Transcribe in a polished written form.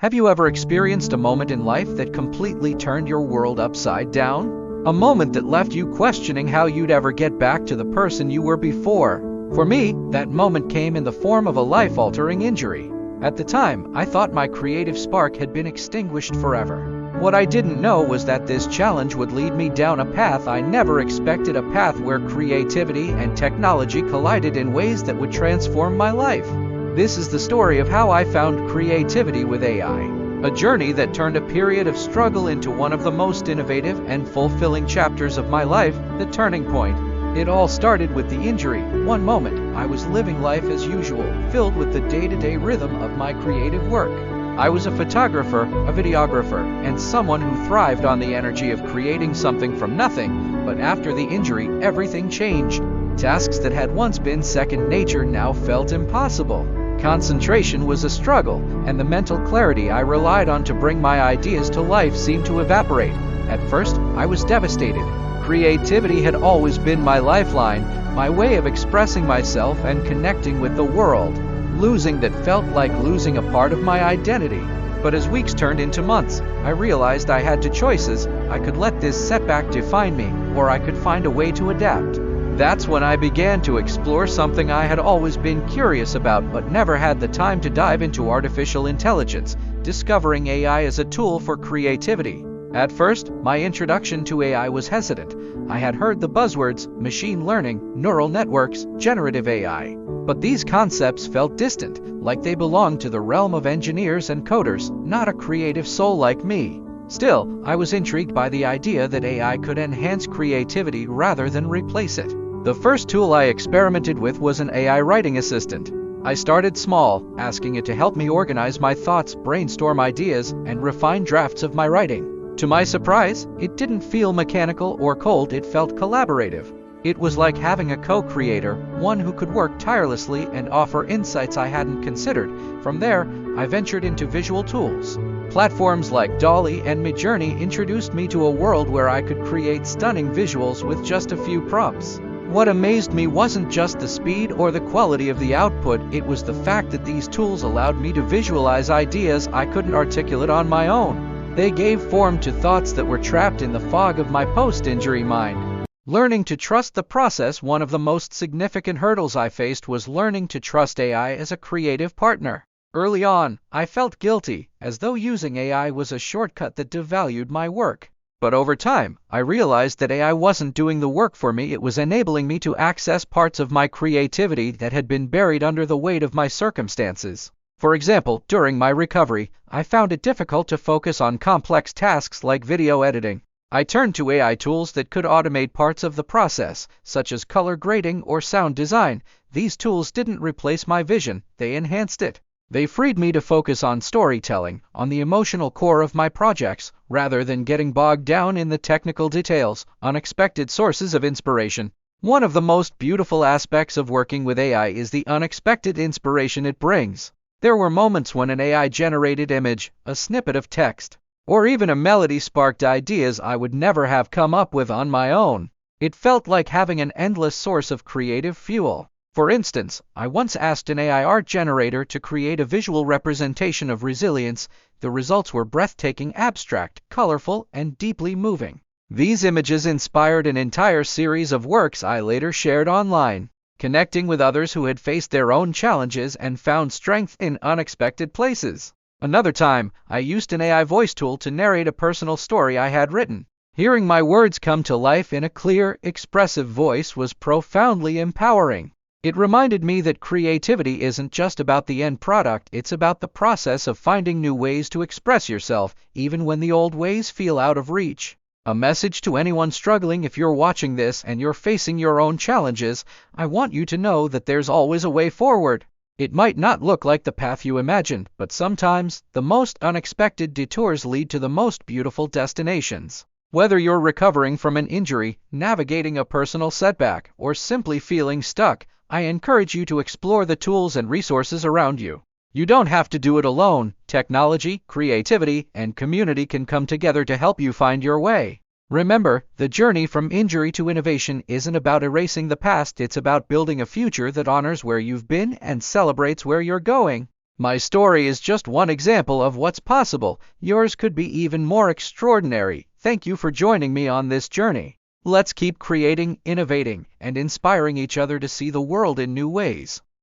Have you ever experienced a moment in life that completely turned your world upside down? A moment that left you questioning how you'd ever get back to the person you were before. For me, that moment came in the form of a life-altering injury. At the time, I thought my creative spark had been extinguished forever. What I didn't know was that this challenge would lead me down a path I never expected, a path where creativity and technology collided in ways that would transform my life. This is the story of how I found creativity with AI, a journey that turned a period of struggle into one of the most innovative and fulfilling chapters of my life, the turning point. It all started with the injury. One moment, I was living life as usual, filled with the day-to-day rhythm of my creative work. I was a photographer, a videographer, and someone who thrived on the energy of creating something from nothing. But after the injury, everything changed. Tasks that had once been second nature now felt impossible. Concentration was a struggle, and the mental clarity I relied on to bring my ideas to life seemed to evaporate. At first, I was devastated. Creativity had always been my lifeline, my way of expressing myself and connecting with the world. Losing that felt like losing a part of my identity. But as weeks turned into months, I realized I had two choices. I could let this setback define me, or I could find a way to adapt. That's when I began to explore something I had always been curious about but never had the time to dive into: artificial intelligence, discovering AI as a tool for creativity. At first, my introduction to AI was hesitant. I had heard the buzzwords machine learning, neural networks, generative AI. But these concepts felt distant, like they belonged to the realm of engineers and coders, not a creative soul like me. Still, I was intrigued by the idea that AI could enhance creativity rather than replace it. The first tool I experimented with was an AI writing assistant. I started small, asking it to help me organize my thoughts, brainstorm ideas, and refine drafts of my writing. To my surprise, it didn't feel mechanical or cold, it felt collaborative. It was like having a co-creator, one who could work tirelessly and offer insights I hadn't considered. From there, I ventured into visual tools. Platforms like DALL-E and Midjourney introduced me to a world where I could create stunning visuals with just a few prompts. What amazed me wasn't just the speed or the quality of the output, it was the fact that these tools allowed me to visualize ideas I couldn't articulate on my own. They gave form to thoughts that were trapped in the fog of my post-injury mind. Learning to trust the process. One of the most significant hurdles I faced was learning to trust AI as a creative partner. Early on, I felt guilty, as though using AI was a shortcut that devalued my work. But over time, I realized that AI wasn't doing the work for me, it was enabling me to access parts of my creativity that had been buried under the weight of my circumstances. For example, during my recovery, I found it difficult to focus on complex tasks like video editing. I turned to AI tools that could automate parts of the process, such as color grading or sound design. These tools didn't replace my vision, they enhanced it. They freed me to focus on storytelling, on the emotional core of my projects, rather than getting bogged down in the technical details. Unexpected sources of inspiration. One of the most beautiful aspects of working with AI is the unexpected inspiration it brings. There were moments when an AI-generated image, a snippet of text, or even a melody sparked ideas I would never have come up with on my own. It felt like having an endless source of creative fuel. For instance, I once asked an AI art generator to create a visual representation of resilience. The results were breathtaking, abstract, colorful, and deeply moving. These images inspired an entire series of works I later shared online, connecting with others who had faced their own challenges and found strength in unexpected places. Another time, I used an AI voice tool to narrate a personal story I had written. Hearing my words come to life in a clear, expressive voice was profoundly empowering. It reminded me that creativity isn't just about the end product, it's about the process of finding new ways to express yourself, even when the old ways feel out of reach. A message to anyone struggling: if you're watching this and you're facing your own challenges, I want you to know that there's always a way forward. It might not look like the path you imagined, but sometimes the most unexpected detours lead to the most beautiful destinations. Whether you're recovering from an injury, navigating a personal setback, or simply feeling stuck, I encourage you to explore the tools and resources around you. You don't have to do it alone. Technology, creativity, and community can come together to help you find your way. Remember, the journey from injury to innovation isn't about erasing the past, it's about building a future that honors where you've been and celebrates where you're going. My story is just one example of what's possible. Yours could be even more extraordinary. Thank you for joining me on this journey. Let's keep creating, innovating, and inspiring each other to see the world in new ways.